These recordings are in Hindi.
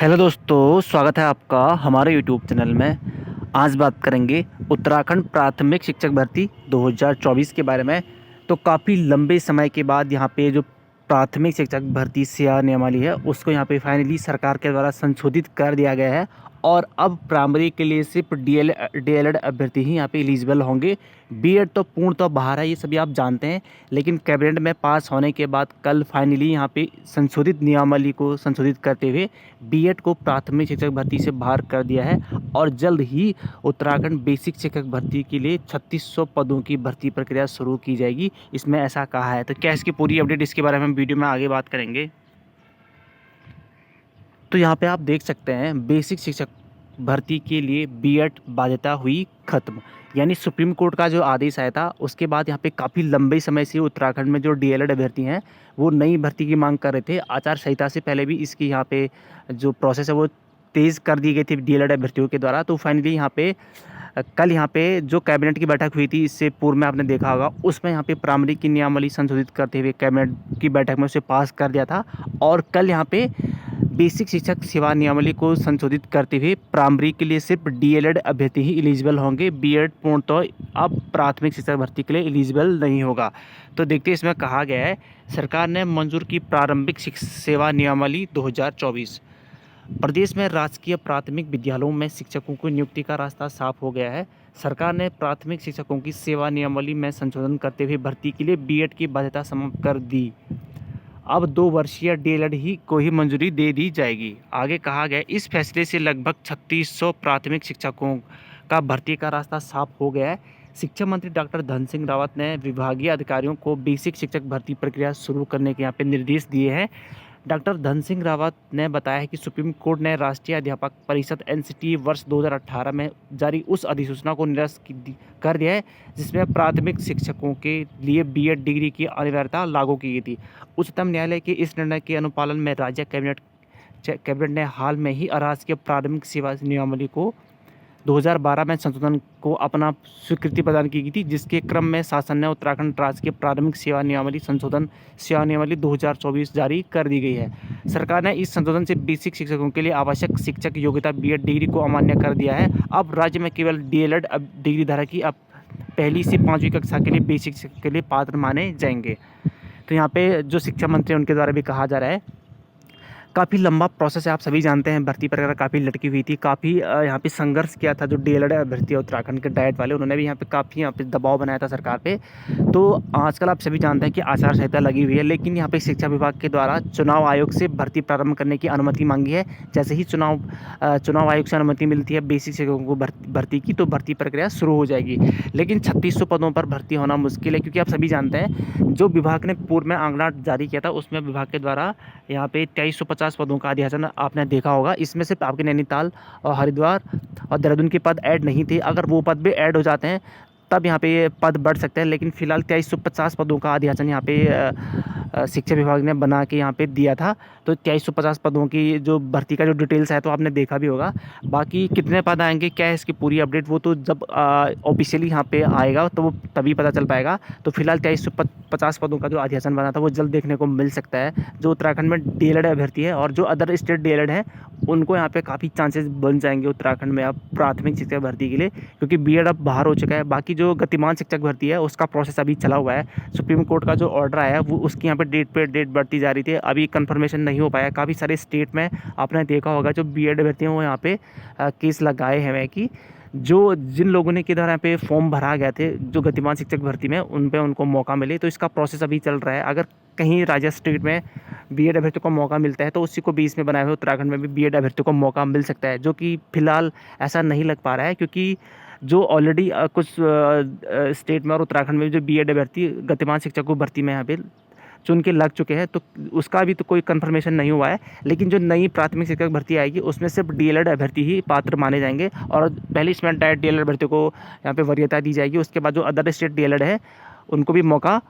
हेलो दोस्तों, स्वागत है आपका हमारे यूट्यूब चैनल में। आज बात करेंगे उत्तराखंड प्राथमिक शिक्षक भर्ती 2024 के बारे में। तो काफ़ी लंबे समय के बाद यहाँ पे जो प्राथमिक शिक्षक भर्ती सेवा नियमावली है उसको यहाँ पे फाइनली सरकार के द्वारा संशोधित कर दिया गया है। और अब प्राइमरी के लिए सिर्फ डीएलएड अभ्यर्थी ही यहाँ पे एलिजिबल होंगे। बीएड तो पूर्णतः बाहर है, ये सभी आप जानते हैं। लेकिन कैबिनेट में पास होने के बाद कल फाइनली यहाँ पे संशोधित नियमावली को संशोधित करते हुए बीएड को प्राथमिक शिक्षक भर्ती से बाहर कर दिया है। और जल्द ही उत्तराखंड बेसिक शिक्षक भर्ती के लिए 3600 पदों की भर्ती प्रक्रिया शुरू की जाएगी, इसमें ऐसा कहा है। तो क्या इसकी पूरी अपडेट, इसके बारे में हम वीडियो में आगे बात करेंगे। तो यहाँ पे आप देख सकते हैं बेसिक शिक्षक भर्ती के लिए बीएड बाध्यता हुई खत्म। यानी सुप्रीम कोर्ट का जो आदेश आया था उसके बाद यहाँ पे काफ़ी लंबे समय से उत्तराखंड में जो डीएलएड अभ्यर्थी हैं वो नई भर्ती की मांग कर रहे थे। आचार संहिता से पहले भी इसकी यहाँ पे जो प्रोसेस है वो तेज़ कर दी गई थी डीएलएड अभ्यर्थियों के द्वारा। तो फाइनली यहाँ पे कल यहाँ पे जो कैबिनेट की बैठक हुई थी, इससे पूर्व में आपने देखा होगा, उसमें यहाँ पे प्राइमरी की नियमावली संशोधित करते हुए कैबिनेट की बैठक में उसे पास कर दिया था। और कल यहाँ पे बेसिक शिक्षक सेवा नियमावली को संशोधित करते हुए प्राइमरी के लिए सिर्फ डीएलएड अभ्यर्थी ही एलिजिबल होंगे। बीएड पूर्णतः अब प्राथमिक शिक्षक भर्ती के लिए एलिजिबल नहीं होगा। तो देखते हैं इसमें कहा गया है, सरकार ने मंजूर की प्रारंभिक सेवा नियमावली 2024। प्रदेश में राजकीय प्राथमिक विद्यालयों में शिक्षकों की नियुक्ति का रास्ता साफ हो गया है। सरकार ने प्राथमिक शिक्षकों की सेवा नियमावली में संशोधन करते हुए भर्ती के लिए बीएड की बाध्यता समाप्त कर दी। अब 2 वर्षीय डीएलएड ही को ही मंजूरी दे दी जाएगी। आगे कहा गया, इस फैसले से लगभग 3600 प्राथमिक शिक्षकों का भर्ती का रास्ता साफ हो गया है। शिक्षा मंत्री डॉक्टर धन सिंह रावत ने विभागीय अधिकारियों को बेसिक शिक्षक भर्ती प्रक्रिया शुरू करने के यहाँ पे निर्देश दिए हैं। डॉक्टर धन सिंह रावत ने बताया है कि सुप्रीम कोर्ट ने राष्ट्रीय अध्यापक परिषद एनसीटी वर्ष 2018 में जारी उस अधिसूचना को निरस्त कर दिया है जिसमें प्राथमिक शिक्षकों के लिए बीएड डिग्री की अनिवार्यता लागू की गई थी। उच्चतम न्यायालय के इस निर्णय के अनुपालन में राज्य कैबिनेट ने हाल में ही राजकीय प्राथमिक सेवा नियमावली को 2012 में संशोधन को अपना स्वीकृति प्रदान की गई थी, जिसके क्रम में शासन ने उत्तराखंड राजकीय प्राथमिक सेवा नियमावली संशोधन सेवा नियमावली 2024 जारी कर दी गई है। सरकार ने इस संशोधन से बेसिक शिक्षकों के लिए आवश्यक शिक्षक योग्यता बीएड डिग्री को अमान्य कर दिया है। अब राज्य में केवल डीएलएड डिग्री धारक ही अब 1ली से 5वीं कक्षा के लिए बेसिक शिक्षक के लिए पात्र माने जाएंगे। तो यहाँ पे जो शिक्षा मंत्री उनके द्वारा भी कहा जा रहा है, काफ़ी लंबा प्रोसेस है, आप सभी जानते हैं। भर्ती प्रक्रिया काफ़ी लटकी हुई थी, काफ़ी यहाँ पे संघर्ष किया था जो डीएलएड अभ्यर्थी है उत्तराखंड के डाइट वाले, उन्होंने भी यहाँ पे काफ़ी दबाव बनाया था सरकार पे। तो आजकल आप सभी जानते हैं कि आचार संहिता लगी हुई है, लेकिन यहाँ पे शिक्षा विभाग के द्वारा चुनाव आयोग से भर्ती प्रारंभ करने की अनुमति मांगी है। जैसे ही चुनाव आयोग से अनुमति मिलती है बेसिक शिक्षकों को भर्ती की, तो भर्ती प्रक्रिया शुरू हो जाएगी। लेकिन 3600 पदों पर भर्ती होना मुश्किल है, क्योंकि आप सभी जानते हैं जो विभाग ने पूर्व में आंकड़ा जारी किया था उसमें विभाग के द्वारा यहाँ पे 2350 पदों का अधिसूचना आपने देखा होगा। इसमें सिर्फ आपके नैनीताल और हरिद्वार और देहरादून के पद ऐड नहीं थे। अगर वो पद भी ऐड हो जाते हैं तब यहाँ पे ये पद बढ़ सकते हैं, लेकिन फिलहाल 2350 पदों का अधिसूचना यहाँ पे शिक्षा विभाग ने बना के यहाँ पे दिया था। तो 2350 पदों की जो भर्ती का जो डिटेल्स है तो आपने देखा भी होगा। बाकी कितने पद आएंगे, क्या है इसकी पूरी अपडेट, वो तो जब ऑफिशियली यहाँ पे आएगा तो वो तभी पता चल पाएगा। तो फिलहाल 2350 पदों का जो अधिसूचना बना था वो जल्द देखने को मिल सकता है। जो उत्तराखंड में डीएलएड अभ्यर्थी है और जो अदर स्टेट डीएलएड हैं उनको यहाँ पे काफ़ी चांसेस बन जाएंगे उत्तराखंड में अब प्राथमिक शिक्षक भर्ती के लिए, क्योंकि बीएड अब बाहर हो चुका है। बाकी जो गतिमान शिक्षक भर्ती है उसका प्रोसेस अभी चला हुआ है। सुप्रीम कोर्ट का जो ऑर्डर आया है वो उसकी यहाँ पे डेट बढ़ती जा रही थी, अभी कंफर्मेशन नहीं हो पाया। काफ़ी सारे स्टेट में आपने देखा होगा जो बीएड अभ्यर्थी हैं वो यहाँ पे केस लगाए हैं कि जिन लोगों ने के द्वारा यहाँ पे फॉर्म भरा गए थे जो गतिमान शिक्षक भर्ती में, उन पे उनको मौका मिले। तो इसका प्रोसेस अभी चल रहा है। अगर कहीं राज्य स्टेट में बीएड अभ्यर्थियों को मौका मिलता है तो उसी को बीच में बनाए हुए उत्तराखंड में भी बीएड अभ्यर्थियों को मौका मिल सकता है, जो कि फिलहाल ऐसा नहीं लग पा रहा है, क्योंकि जो ऑलरेडी कुछ स्टेट में और उत्तराखंड में जो बीएड अभ्यर्थी गतिमान शिक्षकों भर्ती में यहाँ पे चुन के लग चुके हैं, तो उसका भी तो कोई कंफर्मेशन नहीं हुआ है। लेकिन जो नई प्राथमिक शिक्षक भर्ती आएगी उसमें सिर्फ डीएलएड अभ्यर्थी ही पात्र माने जाएंगे और पहली इसमें डायरेक्ट डीएलएड अभ्यर्थियों को यहाँ पे वरीयता दी जाएगी। उसके बाद जो अदर स्टेट डीएलएड है उनको भी मौका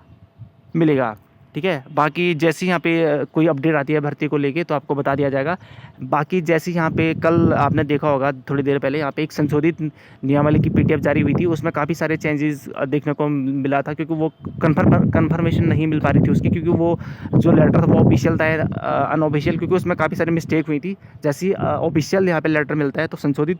मिलेगा। ठीक है। बाकी जैसे यहाँ पे कोई अपडेट आती है भर्ती को लेके तो आपको बता दिया जाएगा। बाकी जैसे यहाँ पे कल आपने देखा होगा थोड़ी देर पहले यहाँ पे एक संशोधित नियमावली की पीडीएफ जारी हुई थी, उसमें काफ़ी सारे चेंजेस देखने को मिला था, क्योंकि वो कन्फर्मेशन नहीं मिल पा रही थी उसकी, क्योंकि वो जो लेटर था वो ऑफिशियल था अनऑफिशियल, क्योंकि उसमें काफ़ी सारी मिस्टेक हुई थी। जैसे ही ऑफिशियल यहाँ पे लेटर मिलता है तो संशोधित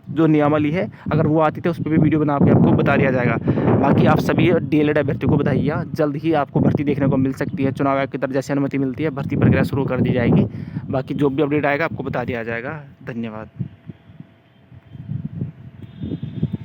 जो नियमावली है अगर वो आती है उस पर भी वीडियो बना के आपको बता दिया जाएगा। बाकी आप सभी डीएलएड अभ्यर्थियों को बताइए, जल्द ही आपको भर्ती देखने को मिल सकती है। चुनाव आयोग की तरफ जैसे अनुमति मिलती है भर्ती प्रक्रिया शुरू कर दी जाएगी। बाकी जो भी अपडेट आएगा आपको बता दिया जाएगा। धन्यवाद।